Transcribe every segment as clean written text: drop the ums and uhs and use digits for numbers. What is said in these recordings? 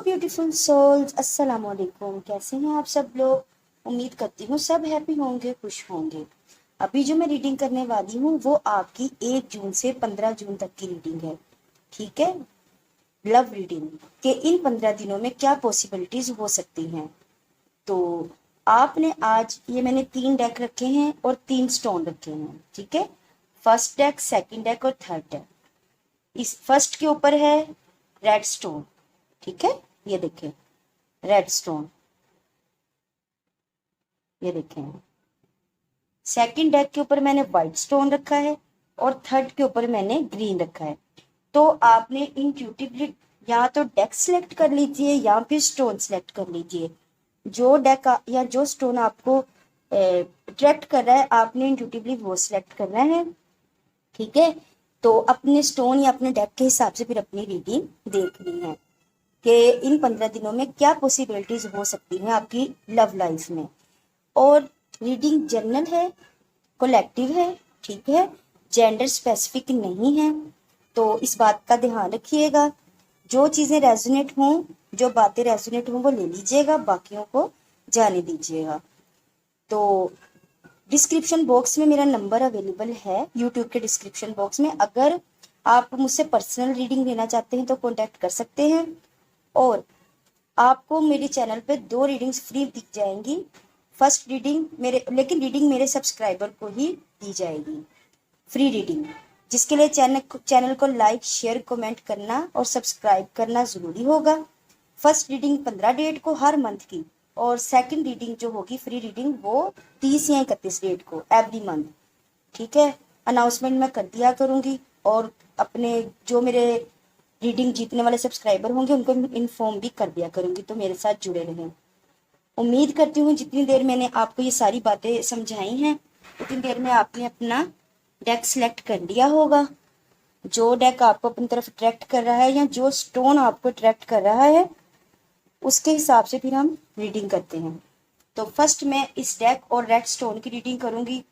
Beautiful souls, अस्सलाम वालेकुम। कैसे हैं आप सब लोग। उम्मीद करती हूँ सब हैप्पी होंगे, खुश होंगे। अभी जो मैं रीडिंग करने वाली हूँ वो आपकी 1 जून से 15 जून तक की रीडिंग है। ठीक है, लव रीडिंग के इन 15 दिनों में क्या पॉसिबिलिटीज हो सकती हैं। तो आपने आज ये मैंने 3 डेक रखे हैं और 3 स्टोन रखे हैं। ठीक है, फर्स्ट डेक, सेकंड डेक और थर्ड डेक। इस फर्स्ट के ऊपर है रेड स्टोन। ठीक है, ये देखें रेड स्टोन, ये देखें। सेकंड डेक के ऊपर मैंने व्हाइट स्टोन रखा है और थर्ड के ऊपर मैंने ग्रीन रखा है। तो आपने इंट्यूटिवली या तो डेक सेलेक्ट कर लीजिए या फिर स्टोन सेलेक्ट कर लीजिए। जो डेक या जो स्टोन आपको अट्रैक्ट कर रहा है आपने इंट्यूटिवली वो सिलेक्ट करना है। ठीक है, तो अपने स्टोन या अपने डेक के हिसाब से फिर अपनी रीडिंग देखनी है कि इन 15 दिनों में क्या पॉसिबिलिटीज हो सकती हैं आपकी लव लाइफ में। और रीडिंग जनरल है, कोलेक्टिव है। ठीक है, जेंडर स्पेसिफिक नहीं है, तो इस बात का ध्यान रखिएगा। जो चीज़ें रेजोनेट हों, जो बातें रेजोनेट हों वो ले लीजिएगा, बाकियों को जाने दीजिएगा। तो डिस्क्रिप्शन बॉक्स में मेरा नंबर अवेलेबल है, यूट्यूब के डिस्क्रिप्शन बॉक्स में। अगर आप मुझसे पर्सनल रीडिंग लेना चाहते हैं तो कॉन्टैक्ट कर सकते हैं। और आपको मेरे चैनल पे 2 रीडिंग्स फ्री दिख जाएंगी। फर्स्ट रीडिंग मेरे, लेकिन रीडिंग मेरे सब्सक्राइबर को ही दी जाएगी, फ्री रीडिंग, जिसके लिए चैनल को लाइक, शेयर, कमेंट करना और सब्सक्राइब करना ज़रूरी होगा। फर्स्ट रीडिंग 15 डेट को हर मंथ की, और सेकंड रीडिंग जो होगी फ्री रीडिंग वो 30 या 31 डेट को एवरी मंथ। ठीक है, अनाउंसमेंट मैं कर दिया करूँगी और अपने जो मेरे रीडिंग जीतने वाले सब्सक्राइबर होंगे उनको इन्फॉर्म भी कर दिया करूँगी, तो मेरे साथ जुड़े रहें। उम्मीद करती हूँ जितनी देर मैंने आपको ये सारी बातें समझाई हैं उतनी देर में आपने अपना डेक सेलेक्ट कर लिया होगा। जो डेक आपको अपनी तरफ अट्रैक्ट कर रहा है या जो स्टोन आपको अट्रैक्ट कर रहा है उसके हिसाब से फिर हम रीडिंग करते हैं। तो फर्स्ट मैं इस डेक और रेड स्टोन की रीडिंग करूंगी।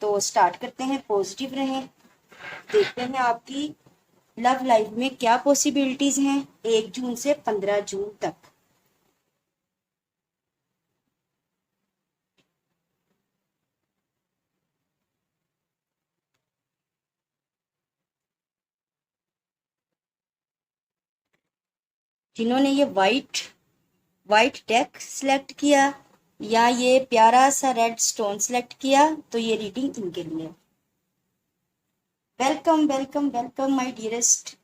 तो स्टार्ट करते हैं। पॉजिटिव रहें, देखते हैं आपकी लव लाइफ में क्या पॉसिबिलिटीज हैं 1 जून से 15 जून तक। जिन्होंने ये वाइट डेक सिलेक्ट किया या ये प्यारा सा रेड स्टोन सिलेक्ट किया तो ये रीडिंग इनके लिए। Welcome welcome welcome my dearest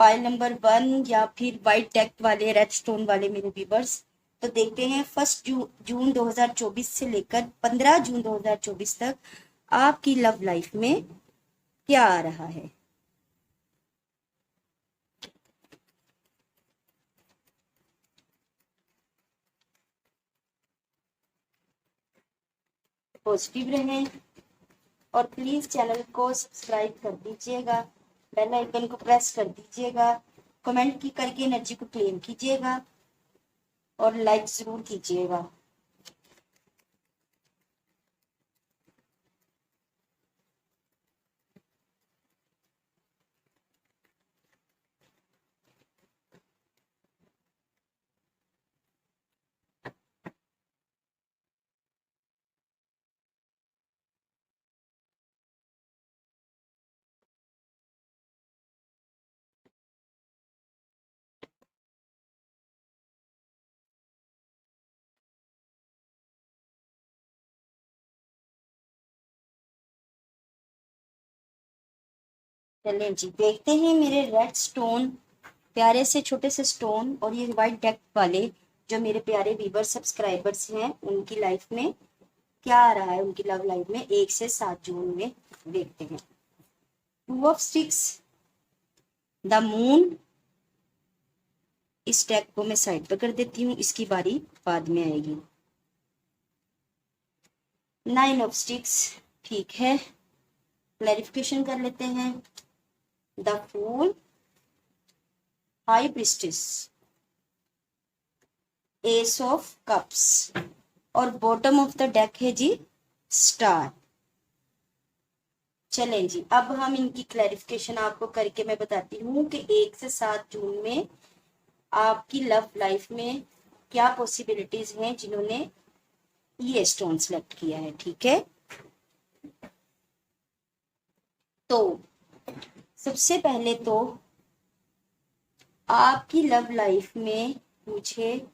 pile number 1 या फिर वाइट डेक वाले, रेड स्टोन वाले मेरे व्यूवर्स। तो देखते हैं फर्स्ट जून 2024 से लेकर 15 जून 2024 तक आपकी लव लाइफ में क्या आ रहा है। पॉजिटिव रहें और प्लीज चैनल को सब्सक्राइब कर दीजिएगा, बेल आइकन को प्रेस कर दीजिएगा, कमेंट की करके एनर्जी को क्लेम कीजिएगा और लाइक जरूर कीजिएगा। चलिए जी, देखते हैं मेरे रेड स्टोन, प्यारे से छोटे से स्टोन और ये वाइट डेक वाले जो मेरे प्यारे व्यूवर सब्सक्राइबर्स हैं उनकी लाइफ में क्या आ रहा है, उनकी लव लाइफ में 1 से 7 जून में। देखते हैं। 2 ऑफ स्टिक्स, द मून। इस डेक को मैं साइड पर कर देती हूँ, इसकी बारी बाद में आएगी। 9 ऑफ स्टिक्स, ठीक है, क्लैरिफिकेशन कर लेते हैं। The fool, high priestess, ace of cups और बॉटम ऑफ द डेक है जी स्टार। चलें जी, अब हम इनकी क्लैरिफिकेशन आपको करके मैं बताती हूँ कि 1 से 7 जून में आपकी लव लाइफ में क्या पॉसिबिलिटीज हैं जिन्होंने ये स्टोन सेलेक्ट किया है। ठीक है, तो सबसे पहले तो आपकी लव लाइफ में मुझे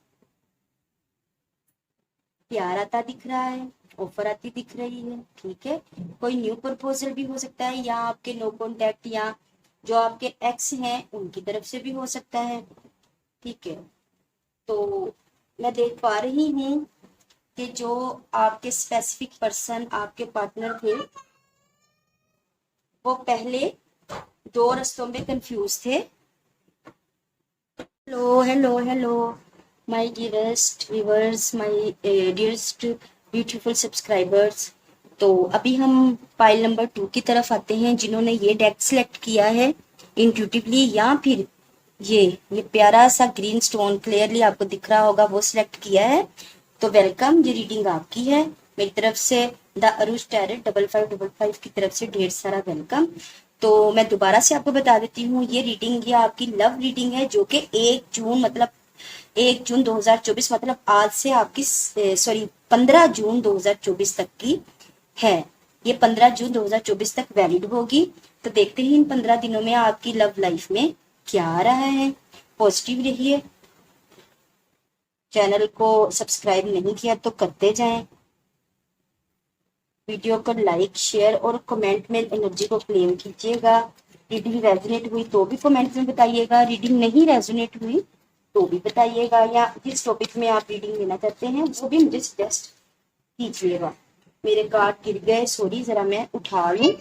प्यार आता दिख रहा है, ऑफर आती दिख रही है। ठीक है, कोई न्यू प्रपोजल भी हो सकता है, या आपके नो कॉन्टेक्ट या जो आपके एक्स हैं उनकी तरफ से भी हो सकता है। ठीक है, तो मैं देख पा रही हूँ कि जो आपके स्पेसिफिक पर्सन आपके पार्टनर थे वो पहले दो रास्तों में कंफ्यूज थे। Hello hello hello my dearest viewers, my dearest beautiful subscribers. तो अभी हम पाइल नंबर 2 की तरफ आते हैं, जिन्होंने ये डेक सेलेक्ट किया है इंट्यूटिवली, या फिर ये प्यारा सा ग्रीन स्टोन क्लियरली आपको दिख रहा होगा वो सिलेक्ट किया है। तो वेलकम, ये रीडिंग आपकी है। मेरी तरफ से द अरुज टैरेट 5555 की तरफ से ढेर सारा वेलकम। तो मैं दोबारा से आपको बता देती हूँ, ये रीडिंग ये आपकी लव रीडिंग है, जो कि 1 जून मतलब 1 जून 2024 मतलब आज से आपकी 15 जून 2024 तक की है। ये 15 जून 2024 तक वैलिड होगी। तो देखते हैं इन 15 दिनों में आपकी लव लाइफ में क्या आ रहा है। पॉजिटिव रहिए। चैनल को सब्सक्राइब नहीं किया तो करते जाएं। वीडियो को लाइक शेयर और कमेंट में एनर्जी को क्लेम कीजिएगा। रीडिंग रेजोनेट हुई तो भी कमेंट में बताइएगा, रीडिंग नहीं रेजोनेट हुई तो भी बताइएगा, या जिस टॉपिक में आप रीडिंग लेना चाहते हैं वो भी मुझे सजेस्ट कीजिएगा। मेरे कार्ड गिर गए, सॉरी, जरा मैं उठा लूं।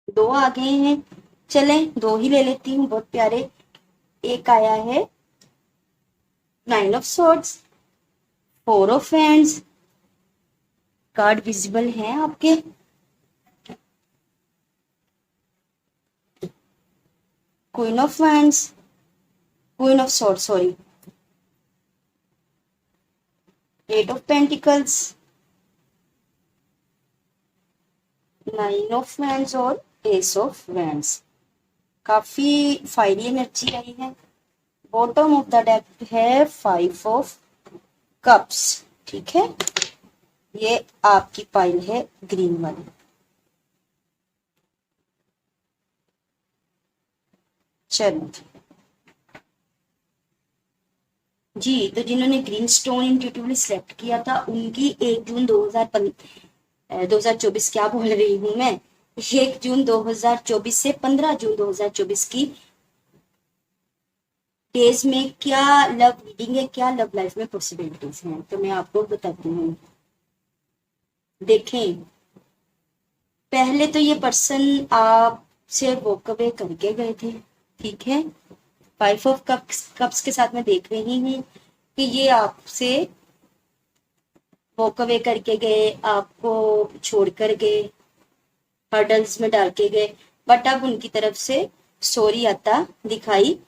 दो आ गए हैं, चलें दो ही ले लेती हूँ, बहुत प्यारे। एक आया है 9 of swords, 4 of hands, card visible हैं आपके। Queen of hands, queen of swords, sorry, 8 of pentacles, 9 of hands और एस ऑफ हैंड्स। काफी फायरी एनर्जी आई है। बॉटम ऑफ द डेक है 5 ऑफ कप्स। ठीक है, ये आपकी पाइल है ग्रीन वाली। चलो जी, तो जिन्होंने ग्रीन स्टोन इंट्यूटिवली सिलेक्ट किया था उनकी 1 जून 2024, क्या बोल रही हूँ मैं, 1 जून 2024 से 15 जून 2024 की डेज में क्या लव रीडिंग है, क्या लव लाइफ में पॉसिबिलिटीज हैं, तो मैं आपको बताती हूँ। देखें, पहले तो ये पर्सन आपसे वॉक अवे करके गए थे। ठीक है, 5 ऑफ कप्स के साथ मैं देख रही हूँ कि ये आपसे वॉक अवे करके गए, आपको छोड़कर गए, हर्डल्स में डाल के गए, बट अब उनकी तरफ से सॉरी आता दिखाई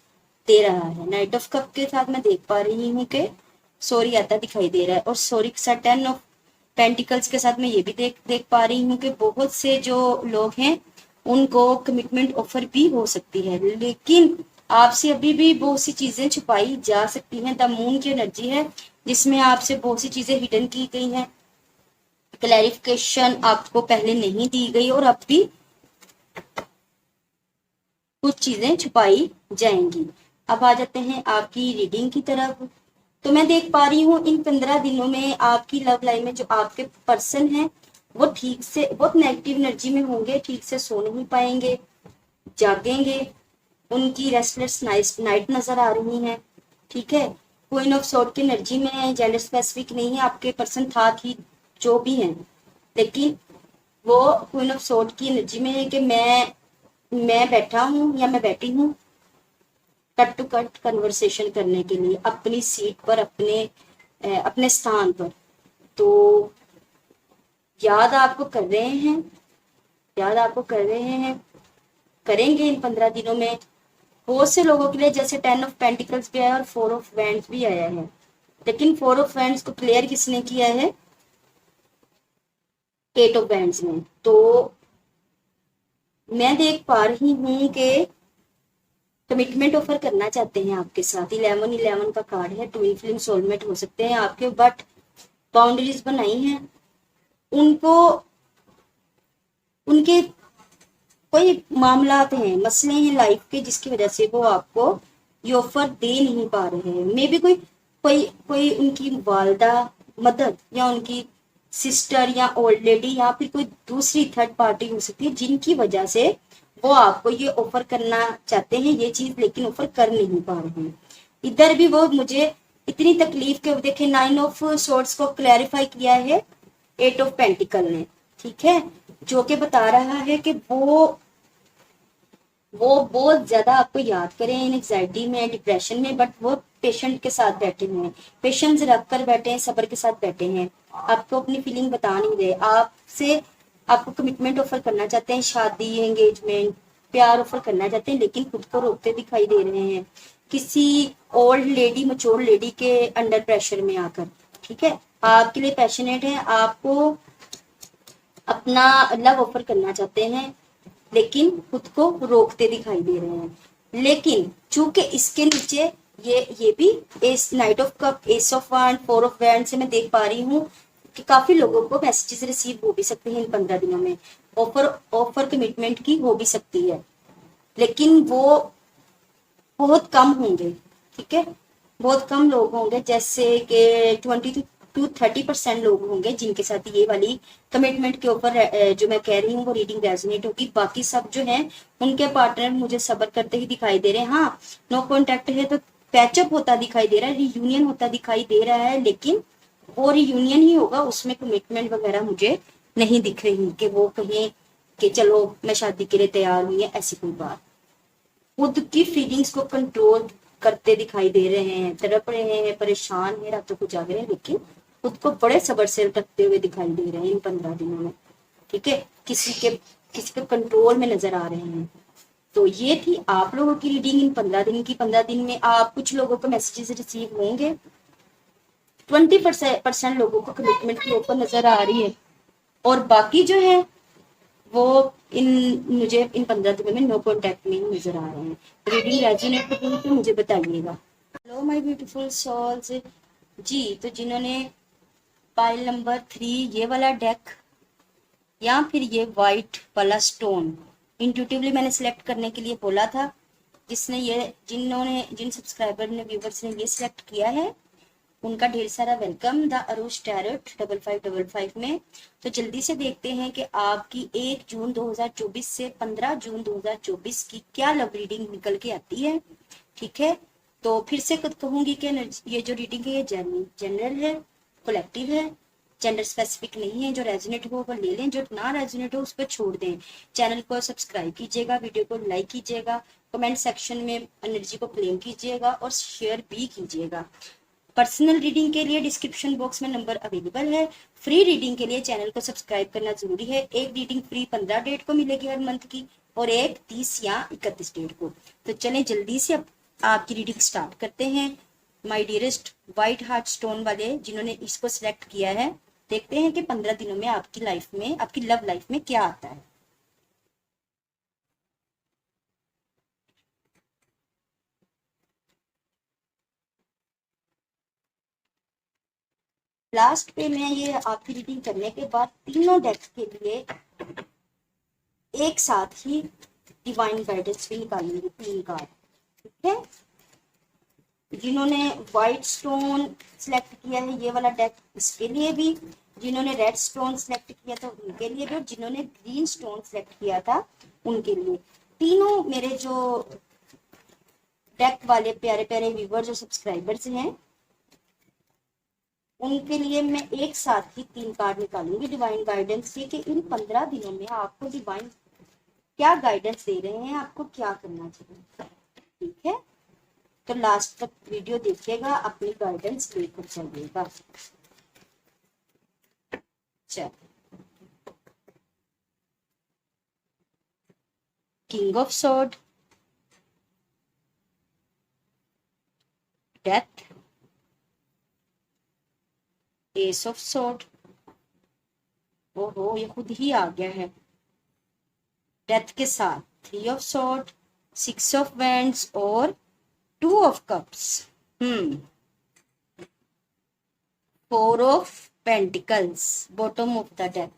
दे रहा है। नाइट ऑफ कप के साथ मैं देख पा रही हूँ कि सॉरी आता दिखाई दे रहा है, और सॉरी के साथ 10 ऑफ पेंटिकल्स के साथ मैं ये भी देख पा रही हूँ कि बहुत से जो लोग हैं उनको कमिटमेंट ऑफर भी हो सकती है, लेकिन आपसे अभी भी बहुत सी चीजें छुपाई जा सकती हैं। द मून की एनर्जी है जिसमें आपसे बहुत सी चीजें हिडन की गई हैं, क्लैरिफिकेशन आपको पहले नहीं दी गई, और अब भी कुछ चीजें छुपाई जाएंगी। अब आ जाते हैं आपकी रीडिंग की तरफ। तो मैं देख पा रही हूँ इन 15 दिनों में आपकी लव लाइफ में जो आपके पर्सन हैं वो ठीक से बहुत नेगेटिव एनर्जी में होंगे, ठीक से सो नहीं पाएंगे, जागेंगे, उनकी रेस्टलेस नाइट नजर आ रही है। ठीक है, क्वीन ऑफ सॉर्ड की एनर्जी में, जेंडर स्पेसिफिक नहीं है, आपके पर्सन था कि जो भी हैं, लेकिन वो क्वीन ऑफ सोर्ड की एनर्जी में है कि मैं बैठा हूँ या मैं बैठी हूँ कट टू कट कन्वर्सेशन करने के लिए अपनी सीट पर, अपने स्थान पर। तो याद आपको कर रहे हैं, याद आपको कर रहे हैं, करेंगे इन 15 दिनों में। बहुत से लोगों के लिए जैसे 10 ऑफ पेंटिकल्स भी आया और 4 ऑफ वैंड्स भी आया है, लेकिन 4 ऑफ वैंड्स को क्लियर किसने किया है? 8 ऑफ वैंड्स ने। तो मैं देख पा रही हूँ कि कमिटमेंट ऑफर करना चाहते हैं आपके साथ। 11-11 का कार्ड है, ट्विन फ्लेम सोलमेट हो सकते हैं आपके, बट बाउंड्रीज बनाई हैं उनको, उनके कोई मामलात हैं, मसले हैं लाइफ के, जिसकी वजह से वो आपको ये ऑफर दे नहीं पा रहे हैं। मे बी कोई कोई कोई उनकी वालदा, मदद, या उनकी सिस्टर या ओल्ड लेडी, या फिर कोई दूसरी थर्ड पार्टी हो सकती है जिनकी वजह से वो आपको ये ऑफर करना चाहते हैं ये चीज, लेकिन ऑफर कर नहीं पा रहे हैं। इधर भी वो मुझे इतनी तकलीफ के देखे 9 ऑफ सोर्ड्स को क्लैरिफाई किया है 8 ऑफ पेंटिकल ने, ठीक है, जो कि बता रहा है कि वो बहुत ज्यादा आपको याद करें, एंजाइटी में, डिप्रेशन में, बट वो पेशेंट के साथ बैठे हुए हैं, पेशेंस रख कर बैठे हैं, सब्र के साथ बैठे हैं, आपको अपनी फीलिंग बता नहीं रहे, आपसे आपको कमिटमेंट ऑफर करना चाहते हैं, शादी, एंगेजमेंट, प्यार ऑफर करना चाहते हैं, लेकिन खुद को रोकते दिखाई दे रहे हैं किसी ओल्ड लेडी, मच्योर लेडी के अंडर प्रेशर में आकर। ठीक है, आपके लिए पैशनेट है, आपको अपना लव ऑफर करना चाहते हैं, लेकिन खुद को रोकते दिखाई दे रहे हैं। लेकिन चूंकि इसके नीचे ये भी S, night of cup, S of wand, 4 of wand से मैं देख पा रही हूँ कि काफी लोगों को मैसेजेस रिसीव हो भी सकते हैं इन 15 दिनों में, ऑफर ऑफर कमिटमेंट की हो भी सकती है, लेकिन वो बहुत कम होंगे। ठीक है, बहुत कम लोग होंगे, जैसे कि 20 to 30% लोग होंगे जिनके साथ ये वाली कमिटमेंट के ऊपर जो मैं कह रही हूँ वो रीडिंग रेजोनेट होगी। बाकी सब जो है उनके पार्टनर मुझे सब्र करते ही दिखाई दे रहे हैं। हाँ, नो कॉन्टेक्ट है तो पैचअप होता दिखाई दे रहा है, रियूनियन होता दिखाई दे रहा है, लेकिन वो रियूनियन ही होगा, उसमें कमिटमेंट वगैरह मुझे नहीं दिख रही कि वो कहें कि चलो मैं शादी के लिए तैयार हुई है, ऐसी कोई बात। खुद की फीलिंग्स को कंट्रोल करते दिखाई दे रहे हैं, तड़प रहे हैं, परेशान है, रातों को जाग रहे हैं, लेकिन खुद को बड़े सब्र से रखते हुए दिखाई दे रहे हैं इन 15 दिनों में। ठीक है, किसी के कंट्रोल में नजर आ रहे हैं। तो ये थी आप लोगों की रीडिंग इन 15 दिन की। 15 दिन में आप कुछ लोगों को मैसेजेस रिसीव होंगे, 20% लोगों को कमिटमेंट के ऊपर नजर आ रही है, और बाकी जो है वो इन मुझे इन 15 दिनों में नो कॉन्टेक्ट में नजर आ रहे हैं। रीडिंग रेजोनेट करती है तो मुझे बताइएगा। हेलो माय ब्यूटीफुल सोल्स जी, तो जिन्होंने पाइल नंबर 3 ये वाला डेक या फिर ये वाइट वाला स्टोन इंट्यूटिवली मैंने सिलेक्ट करने के लिए बोला था, जिन सब्सक्राइबर ने, व्यूवर्स ने ये सिलेक्ट किया है, उनका ढेर सारा वेलकम द अरुष टैरोट 5555 में। तो जल्दी से देखते हैं कि आपकी 1 जून 2024 से 15 जून 2024 की क्या लव रीडिंग निकल के आती है। ठीक है, तो फिर से कहूंगी कि ये जो रीडिंग है ये जनरल है, कलेक्टिव है, जेंडर स्पेसिफिक नहीं है। जो रेजोनेट हो वो ले लें, जो ना रेजोनेट हो उस पर छोड़ दें। चैनल को सब्सक्राइब कीजिएगा, वीडियो को लाइक कीजिएगा, कमेंट सेक्शन में एनर्जी को क्लेम कीजिएगा और शेयर भी कीजिएगा। पर्सनल रीडिंग के लिए डिस्क्रिप्शन बॉक्स में नंबर अवेलेबल है। फ्री रीडिंग के लिए चैनल को सब्सक्राइब करना जरूरी है। एक रीडिंग फ्री 15 डेट को मिलेगी हर मंथ की, और एक 30 या 31 डेट को। तो चलें जल्दी से अब आपकी रीडिंग स्टार्ट करते हैं। My dearest white heart stone वाले जिन्होंने इसको सिलेक्ट किया है, देखते हैं कि 15 दिनों में आपकी लाइफ में, आपकी लव लाइफ में क्या आता है। लास्ट पे मैं ये आपकी रीडिंग करने के बाद तीनों डेक्स के लिए एक साथ ही डिवाइन गाइडेंस भी निकालेंगे, 3 कार्ड। ठीक है, जिन्होंने व्हाइट स्टोन सिलेक्ट किया है ये वाला डेक, इसके लिए भी, जिन्होंने रेड स्टोन सिलेक्ट किया था उनके लिए भी, और जिन्होंने ग्रीन स्टोन सिलेक्ट किया था उनके लिए। तीनों मेरे जो डेक वाले प्यारे प्यारे व्यूवर्स और सब्सक्राइबर्स हैं उनके लिए मैं एक साथ ही 3 कार्ड निकालूंगी डिवाइन गाइडेंस से कि इन 15 दिनों में आपको डिवाइन क्या गाइडेंस दे रहे हैं, आपको क्या करना चाहिए। ठीक है, तो लास्ट तक वीडियो देखिएगा, अपनी गाइडेंस लेकर चलिएगा। चल, king of sword, death, S of sword, ओहो ये खुद ही आ गया है डेथ के साथ, 3 ऑफ सॉर्ड, 6 ऑफ वैंड्स और 2 of cups, 4 of pentacles, bottom of the deck.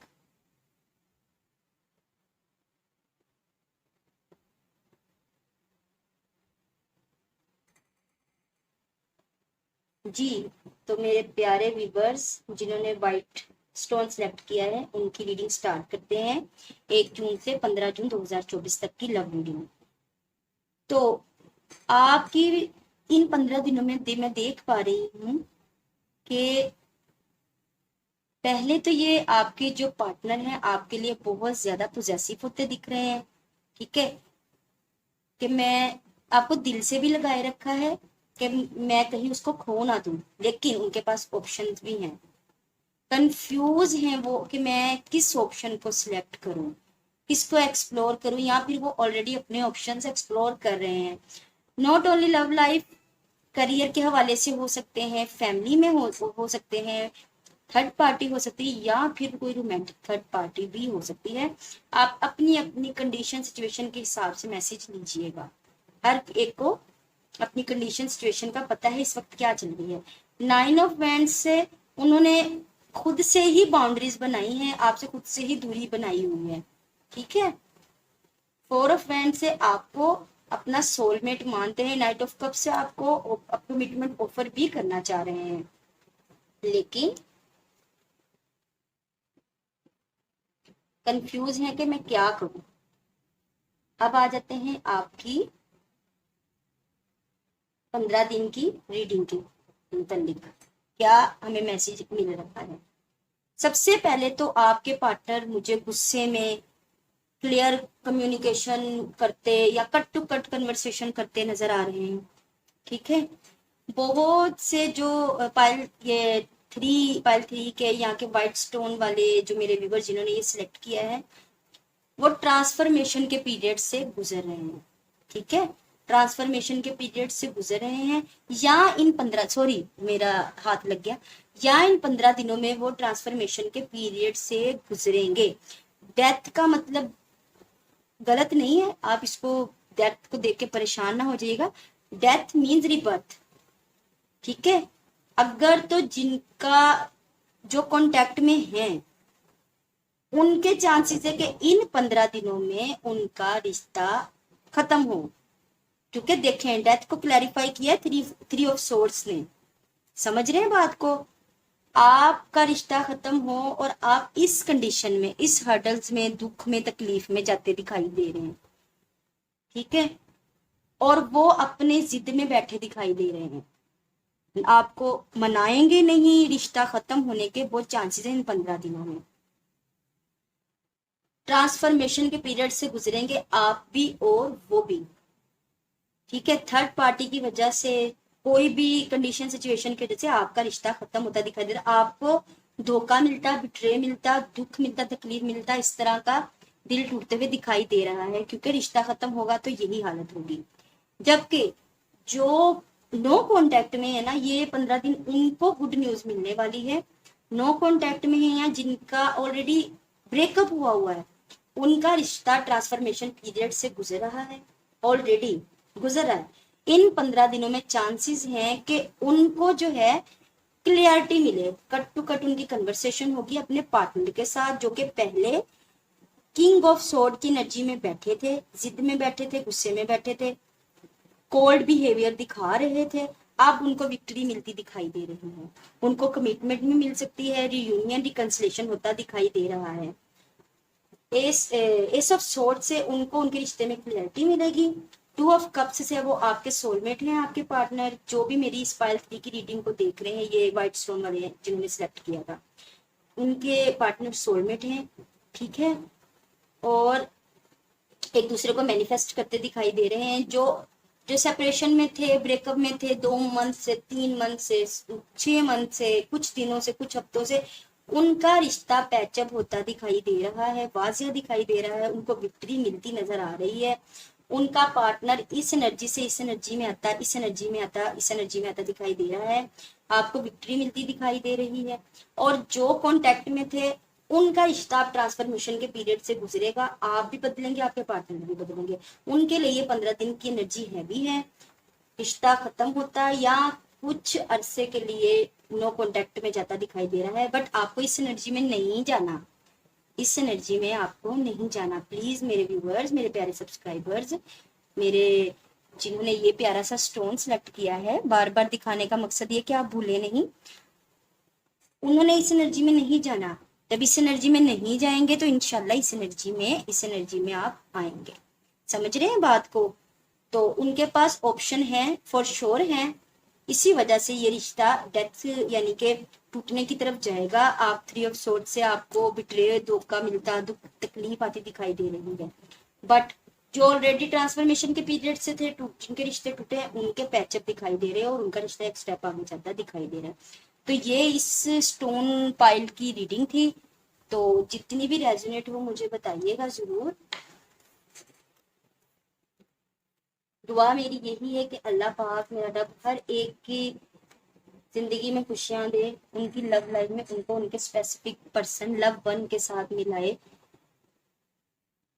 जी, तो मेरे प्यारे व्यूवर्स जिन्होंने व्हाइट स्टोन सेलेक्ट किया है उनकी रीडिंग स्टार्ट करते हैं 1 जून से 15 जून 2024 तक की लव रीडिंग। तो आपकी इन 15 दिनों में मैं देख पा रही हूँ कि पहले तो ये आपके जो पार्टनर हैं आपके लिए बहुत ज्यादा पॉजेसिव होते दिख रहे हैं। ठीक है, कि मैं आपको दिल से भी लगाए रखा है कि मैं कहीं उसको खो ना दूं, लेकिन उनके पास ऑप्शंस भी हैं। कंफ्यूज हैं वो कि मैं किस ऑप्शन को सिलेक्ट करूं, किसको एक्सप्लोर करूं, या फिर वो ऑलरेडी अपने ऑप्शंस एक्सप्लोर कर रहे हैं। Not only love life, career के हवाले से हो सकते हैं, फैमिली में हो सकते हैं, थर्ड पार्टी हो सकती है, या फिर कोई रोमांटिक थर्ड पार्टी भी हो सकती है। आप अपनी अपनी कंडीशन सिचुएशन के हिसाब से मैसेज लीजिएगा। हर एक को अपनी कंडीशन सिचुएशन का पता है इस वक्त क्या चल रही है। 9 ऑफ वैंड्स से उन्होंने खुद से ही बाउंड्रीज बनाई हैं, आपसे खुद से ही दूरी बनाई हुई है। ठीक है, 4 ऑफ वैंड्स से आपको अपना सोलमेट मानते हैं, नाइट ऑफ कप से आपको कमिटमेंट ऑफर भी करना चाह रहे हैं, लेकिन कंफ्यूज है कि मैं क्या करूं। अब आ जाते हैं आपकी 15 दिन की रीडिंग के मुतालिक क्या हमें मैसेज मिल रहा है। सबसे पहले तो आपके पार्टनर मुझे गुस्से में क्लियर कम्युनिकेशन करते या कट टू कट कन्वर्सेशन करते नजर आ रहे हैं। ठीक है, बहुत से जो पाइल थ्री के यहाँ के व्हाइट स्टोन वाले जो मेरे व्यूवर जिन्होंने ये सिलेक्ट किया है वो ट्रांसफॉर्मेशन के पीरियड से गुजर रहे हैं। ठीक है, ट्रांसफॉर्मेशन के पीरियड से गुजर रहे हैं, या इन 15 सॉरी मेरा हाथ लग गया, या इन 15 दिनों में वो ट्रांसफॉर्मेशन के पीरियड से गुजरेंगे। डेथ का मतलब गलत नहीं है, आप इसको डेथ को देख के परेशान ना हो जाइएगा। Death means rebirth. ठीक है, अगर तो जिनका जो कांटेक्ट में है उनके चांसेस है कि इन 15 दिनों में उनका रिश्ता खत्म हो, क्योंकि देखें डेथ को क्लैरिफाई किया 3 ऑफ सोर्ड्स ने। समझ रहे हैं बात को, आपका रिश्ता खत्म हो और आप इस कंडीशन में, इस हर्डल्स में, दुख में, तकलीफ में जाते दिखाई दे रहे हैं। ठीक है, और वो अपने जिद में बैठे दिखाई दे रहे हैं, आपको मनाएंगे नहीं, रिश्ता खत्म होने के बहुत चांसेस हैं इन 15 दिनों में। ट्रांसफॉर्मेशन के पीरियड से गुजरेंगे आप भी और वो भी। ठीक है, थर्ड पार्टी की वजह से, कोई भी कंडीशन सिचुएशन की वजह से आपका रिश्ता खत्म होता दिखाई दे रहा, आपको धोखा मिलता, बिट्रे मिलता, दुख मिलता, तकलीफ मिलता, इस तरह का दिल टूटते हुए दिखाई दे रहा है, क्योंकि रिश्ता खत्म होगा तो यही हालत होगी। जबकि जो नो कांटेक्ट में है ना, ये 15 दिन उनको गुड न्यूज मिलने वाली है। नो कांटेक्ट में है या जिनका ऑलरेडी ब्रेकअप हुआ है, उनका रिश्ता ट्रांसफॉर्मेशन पीरियड से गुजर रहा है, ऑलरेडी गुजर रहा है। इन 15 दिनों में चांसेस हैं कि उनको जो है क्लियरिटी मिले, कट टू कट उनकी कन्वर्सेशन होगी अपने पार्टनर के साथ, जो कि पहले किंग ऑफ सोर्ड की एनर्जी में बैठे थे, जिद में बैठे थे, गुस्से में बैठे थे, कोल्ड बिहेवियर दिखा रहे थे। अब उनको विक्ट्री मिलती दिखाई दे रही है, उनको कमिटमेंट भी मिल सकती है, रियूनियन रिकंसिलेशन होता दिखाई दे रहा है। एस ऑफ सोर्ड से उनको उनके रिश्ते में क्लैरिटी मिलेगी, टू ऑफ कप्स से वो आपके सोलमेट हैं, आपके पार्टनर, जो भी मेरी इस पाइल 3 की रीडिंग को देख रहे हैं, ये व्हाइट स्टोन वाले हैं जिन्होंने सिलेक्ट किया था, उनके पार्टनर सोलमेट हैं, ठीक है। और एक दूसरे को मैनिफेस्ट करते दिखाई दे रहे हैं। जो जो सेपरेशन में थे, ब्रेकअप में थे 2 मंथ से, 3 मंथ से, 6 मंथ से, कुछ दिनों से, कुछ हफ्तों से, उनका रिश्ता पैचअप होता दिखाई दे रहा है, वाजिया दिखाई दे रहा है, उनको विक्ट्री मिलती नजर आ रही है। उनका पार्टनर इस एनर्जी से इस एनर्जी में आता, इस एनर्जी में आता, इस एनर्जी में आता दिखाई दे रहा है, आपको विक्ट्री मिलती दिखाई दे रही है। और जो कॉन्टेक्ट में थे, उनका रिश्ता आप ट्रांसफॉर्मेशन के पीरियड से गुजरेगा, आप भी बदलेंगे, आपके पार्टनर भी बदलेंगे। उनके लिए 15 दिन की एनर्जी हैवी है, रिश्ता खत्म होता है या कुछ अरसे के लिए नो कॉन्टेक्ट में जाता दिखाई दे रहा है। बट आपको इस एनर्जी में नहीं जाना, इस एनर्जी में आपको नहीं जाना। प्लीज मेरे व्यूअर्स, मेरे प्यारे सब्सक्राइबर्स, मेरे जिन्होंने ये प्यारा सा स्टोन सेलेक्ट किया है, बार बार दिखाने का मकसद ये कि आप भूले नहीं, उन्होंने इस एनर्जी में नहीं जाना। जब इस एनर्जी में नहीं जाएंगे तो इंशाल्लाह इस एनर्जी में आप आएंगे। समझ रहे हैं बात को? तो उनके पास ऑप्शन है, फॉर श्योर है। इसी वजह से ये रिश्ता डेथ यानी कि टूटने की तरफ जाएगा। आप 3 ऑफ सोर्ड से आपको बिट्रे, धोखा मिलता, दुख तकलीफ आती दिखाई दे रही है। बट जो ऑलरेडी ट्रांसफॉर्मेशन के पीरियड से थे, जिनके रिश्ते टूटे हैं, उनके पैचअप दिखाई दे रहे हैं और उनका रिश्ता एक स्टेप आगे जाता दिखाई दे रहा है। तो ये इस स्टोन पाइल की रीडिंग थी। तो जितनी भी रेजोनेट हो मुझे बताइएगा जरूर। दुआ मेरी यही है कि अल्लाह पाक मेरा रब हर एक की जिंदगी में खुशियां दे, उनकी लव लाइफ में उनको उनके स्पेसिफिक पर्सन लव वन के साथ मिलाए।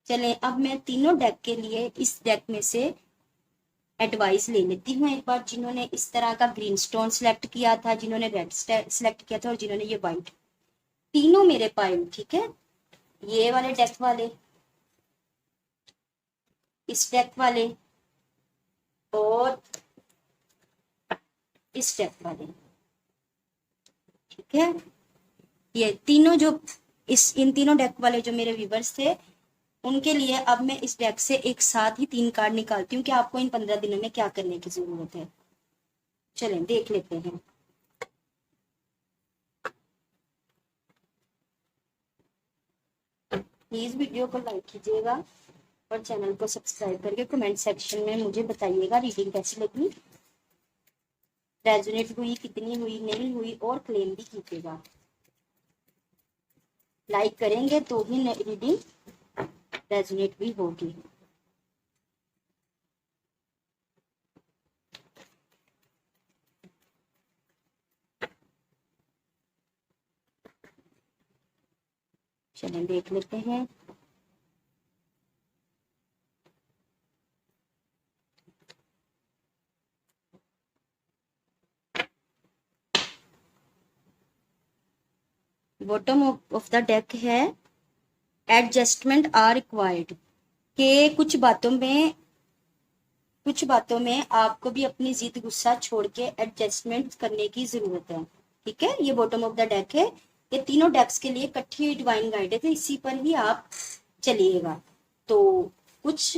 चलें, अब मैं तीनों डेक के लिए इस डेक में से एडवाइस ले लेती हूँ एक बार। जिन्होंने इस तरह का ग्रीन स्टोन सिलेक्ट किया था, जिन्होंने रेड सिलेक्ट किया था और जिन्होंने ये व्हाइट, तीनों मेरे पाए, ठीक है। ये वाले डेक वाले, इस डेक वाले और इस डेक वाले, ठीक है। ये तीनों जो इन तीनों डेक वाले जो मेरे व्यूवर्स थे, उनके लिए अब मैं इस डेक से एक साथ ही 3 कार्ड निकालती हूँ कि आपको इन 15 दिनों में क्या करने की जरूरत है। चलें देख लेते हैं। प्लीज वीडियो को लाइक कीजिएगा और चैनल को सब्सक्राइब करके कमेंट सेक्शन में मुझे बताइएगा रीडिंग कैसी लगी, रेजोनेट हुई, कितनी हुई, नहीं हुई, और क्लेम भी कीजिएगा। लाइक करेंगे तो ही रीडिंग रेजोनेट भी होगी। चलें देख लेते हैं। बॉटम ऑफ द डेक है एडजस्टमेंट आर रिक्वायर्ड, के कुछ बातों में आपको भी अपनी जिद गुस्सा छोड़ के एडजस्टमेंट करने की जरूरत है, ठीक है। ये बॉटम ऑफ द डेक है। ये तीनों डेक्स के लिए इकट्ठी डिवाइन गाइडेड है, इसी पर ही आप चलिएगा। तो कुछ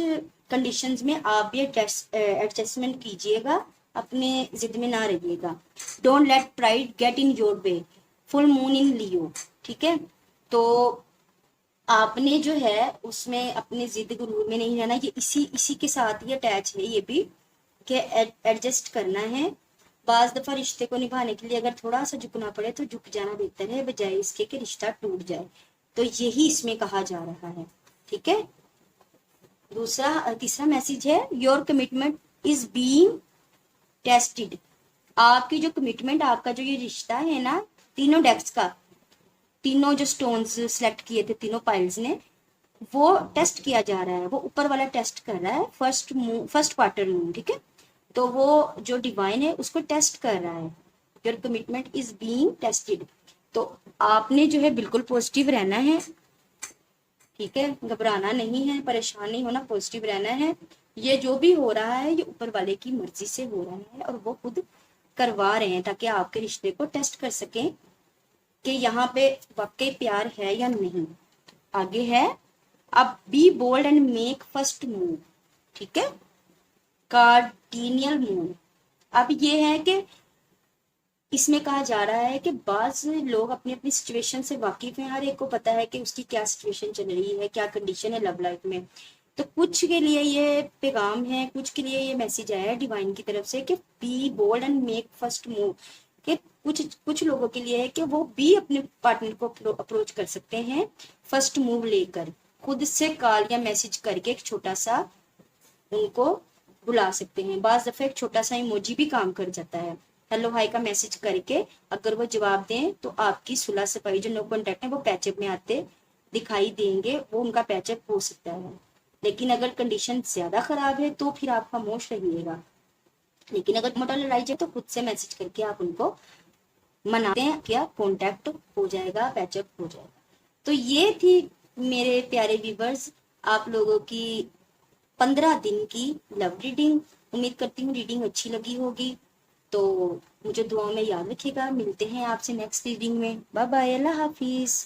कंडीशंस में आप भी एडजस्टमेंट कीजिएगा, अपने जिद में ना रहिएगा। Don't let pride get in your way, full moon in Leo, ठीक है। तो आपने जो है उसमें अपने जिद गुरूर में नहीं रहना, ये इसी के साथ ही अटैच है ये भी, कि एडजस्ट करना है। बाज दफा रिश्ते को निभाने के लिए अगर थोड़ा सा झुकना पड़े तो झुक जाना बेहतर है, बजाय इसके कि रिश्ता टूट जाए। तो यही इसमें कहा जा रहा है, ठीक है। तीसरा मैसेज है your commitment is being tested. आपकी जो कमिटमेंट, आपका जो ये रिश्ता है ना, तीनों डेक्स का, तीनों जो स्टोन्स सिलेक्ट किए थे तीनों पाइल्स ने, वो टेस्ट किया जा रहा है। वो ऊपर वाला टेस्ट कर रहा है, फर्स्ट क्वार्टर मून, ठीक है। तो वो जो डिवाइन है उसको टेस्ट कर रहा है। Your commitment is being tested. तो आपने जो है बिल्कुल पॉजिटिव रहना है, ठीक है। घबराना नहीं है, परेशान नहीं होना, पॉजिटिव रहना है। ये जो भी हो रहा है ये ऊपर वाले की मर्जी से हो रहा है और वो खुद करवा रहे हैं ताकि आपके रिश्ते को टेस्ट कर सकें कि यहाँ पे वाकई प्यार है या नहीं। आगे है अब be bold and make first move, ठीक है। Cardinal moon. अब ये है कि इसमें कहा जा रहा है कि बाज लोग अपनी अपनी सिचुएशन से वाकिफ हैं, हर एक को पता है कि उसकी क्या सिचुएशन चल रही है, क्या कंडीशन है लव लाइफ में। तो कुछ के लिए ये पैगाम है, कुछ के लिए ये मैसेज आया है डिवाइन की तरफ से कि be bold and make first move. कि कुछ कुछ लोगों के लिए है कि वो भी अपने पार्टनर को अप्रोच कर सकते हैं फर्स्ट मूव लेकर, खुद से कॉल या मैसेज करके एक छोटा सा उनको बुला सकते हैं। बाज दफे एक छोटा सा इमोजी भी काम कर जाता है, हेलो हाय का मैसेज करके अगर वो जवाब दें तो आपकी सुलह सफाई, जो नो कॉन्टेक्ट है वो पैचअप में आते दिखाई देंगे, वो उनका पैचअप हो सकता है। लेकिन अगर कंडीशन ज्यादा खराब है तो फिर आप खामोश रहिएगा। लेकिन अगर मोटा लड़ाई जाए तो खुद से मैसेज करके आप उनको मनाते हैं, क्या कॉन्टेक्ट हो जाएगा, पैचअप हो जाएगा। तो ये थी मेरे प्यारे व्यूवर्स आप लोगों की 15 दिन की लव रीडिंग। उम्मीद करती हूँ रीडिंग अच्छी लगी होगी। तो मुझे दुआओं में याद रखिएगा। मिलते हैं आपसे नेक्स्ट रीडिंग में। बाय बाय, अल्लाह हाफिज।